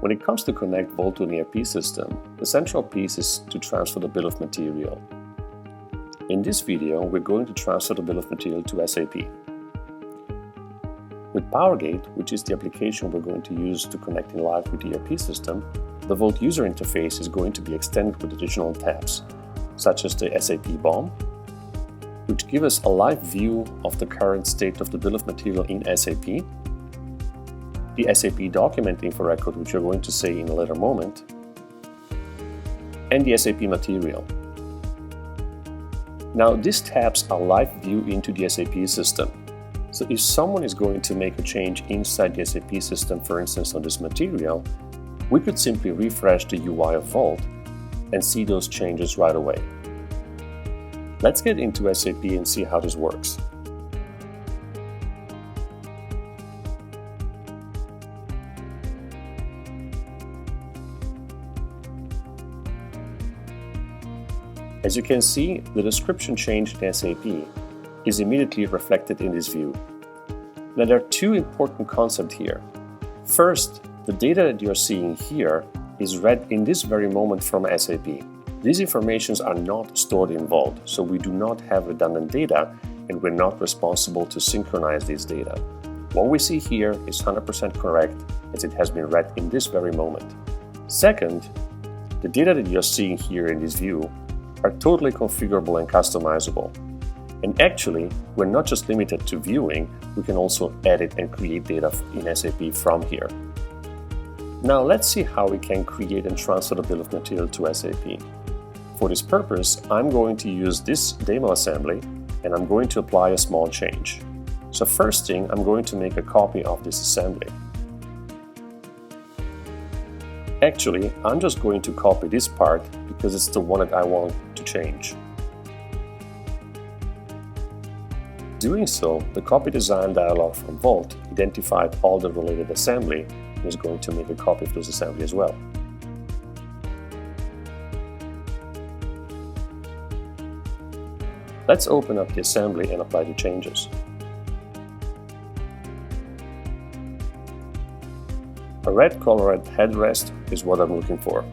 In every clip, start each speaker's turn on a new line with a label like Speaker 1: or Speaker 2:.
Speaker 1: When it comes to connect Vault to an ERP system, the central piece is to transfer the bill of material. In this video, we're going to transfer the bill of material to SAP. With powerGate, which is the application we're going to use to connect in live with the ERP system, the Vault user interface is going to be extended with additional tabs, such as the SAP BOM, which give us a live view of the current state of the bill of material in SAP, the SAP document info record, which we're going to see in a later moment, and the SAP material. Now, these tabs are live view into the SAP system. So if someone is going to make a change inside the SAP system, for instance on this material, we could simply refresh the UI of Vault and see those changes right away. Let's get into SAP and see how this works. As you can see, the description change in SAP is immediately reflected in this view. Now, there are two important concepts here. First, the data that you're seeing here is read in this very moment from SAP. These informations are not stored in Vault, so we do not have redundant data and we're not responsible to synchronize these data. What we see here is 100% correct as it has been read in this very moment. Second, the data that you're seeing here in this view are totally configurable and customizable. And actually, we're not just limited to viewing, we can also edit and create data in SAP from here. Now let's see how we can create and transfer the bill of material to SAP. For this purpose, I'm going to use this demo assembly and I'm going to apply a small change. So first thing, I'm going to make a copy of this assembly. Actually, I'm just going to copy this part because it's the one that I want to change. Doing so, the copy design dialog from Vault identified all the related assembly and is going to make a copy of this assembly as well. Let's open up the assembly and apply the changes. A red colored headrest is what I'm looking for.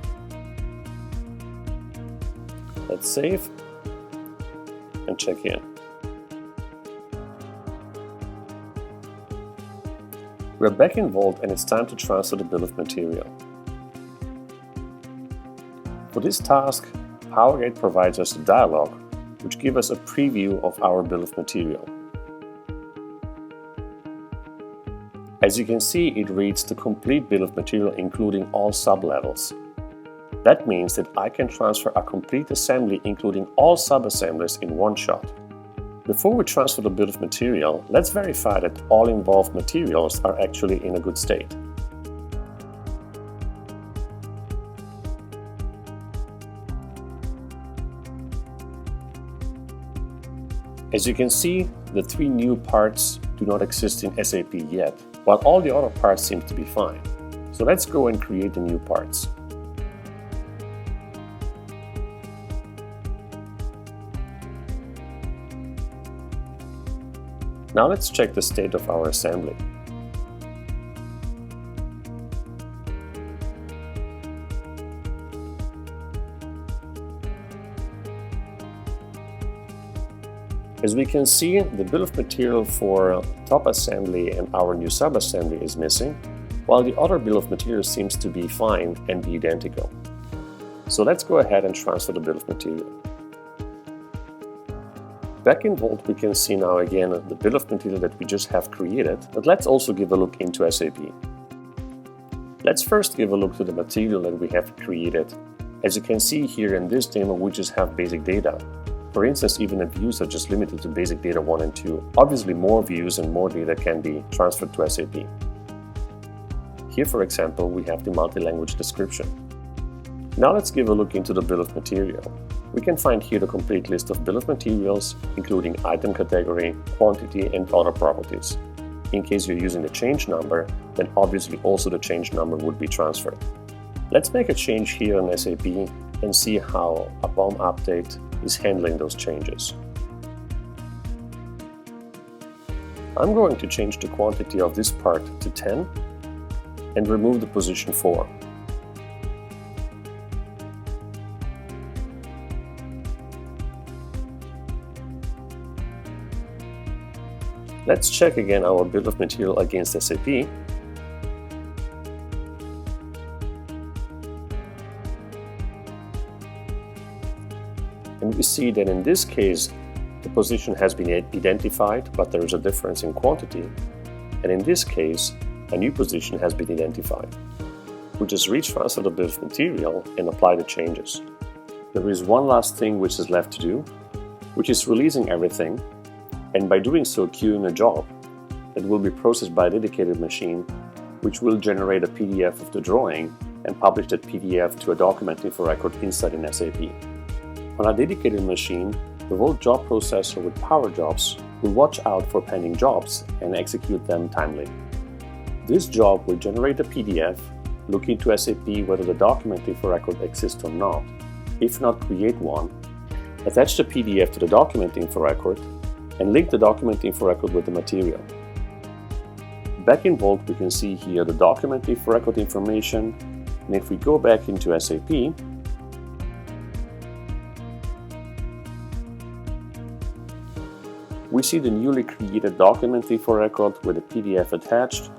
Speaker 1: Let's save and check in. We're back in Vault and it's time to transfer the bill of material. For this task, powerGate provides us a dialog which gives us a preview of our bill of material. As you can see, it reads the complete bill of material including all sub-levels. That means that I can transfer a complete assembly including all sub-assemblies in one shot. Before we transfer the bill of material, let's verify that all involved materials are actually in a good state. As you can see, the three new parts do not exist in SAP yet, while all the other parts seem to be fine. So let's go and create the new parts. Now let's check the state of our assembly. As we can see, the bill of material for top assembly and our new sub-assembly is missing, while the other bill of material seems to be fine and be identical. So let's go ahead and transfer the bill of material. Back in Vault, we can see now again the bill of material that we just have created, but let's also give a look into SAP. Let's first give a look to the material that we have created. As you can see here in this demo, we just have basic data. For instance, even the views are just limited to basic data 1 and 2. Obviously, more views and more data can be transferred to SAP. Here, for example, we have the multi-language description. Now let's give a look into the bill of material. We can find here the complete list of bill of materials, including item category, quantity, and other properties. In case you're using the change number, then obviously also the change number would be transferred. Let's make a change here on SAP and see how a BOM update is handling those changes. I'm going to change the quantity of this part to 10 and remove the position 4. Let's check again our bill of material against SAP. And we see that in this case, the position has been identified, but there is a difference in quantity. And in this case, a new position has been identified. We just retransfer the bill of material and apply the changes. There is one last thing which is left to do, which is releasing everything, and by doing so queuing a job that will be processed by a dedicated machine, which will generate a PDF of the drawing and publish that PDF to a document info record inside in SAP. On a dedicated machine, the Vault job processor with Power Jobs will watch out for pending jobs and execute them timely. This job will generate a PDF, look into SAP whether the document info record exists or not. If not, create one, attach the PDF to the document info record, and link the document info record with the material. Back in Vault, we can see here the document info record information, and if we go back into SAP, we see the newly created document info record with a PDF attached,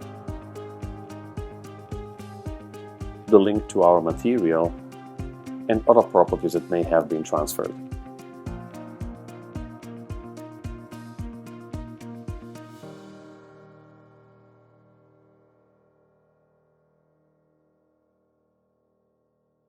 Speaker 1: the link to our material, and other properties that may have been transferred.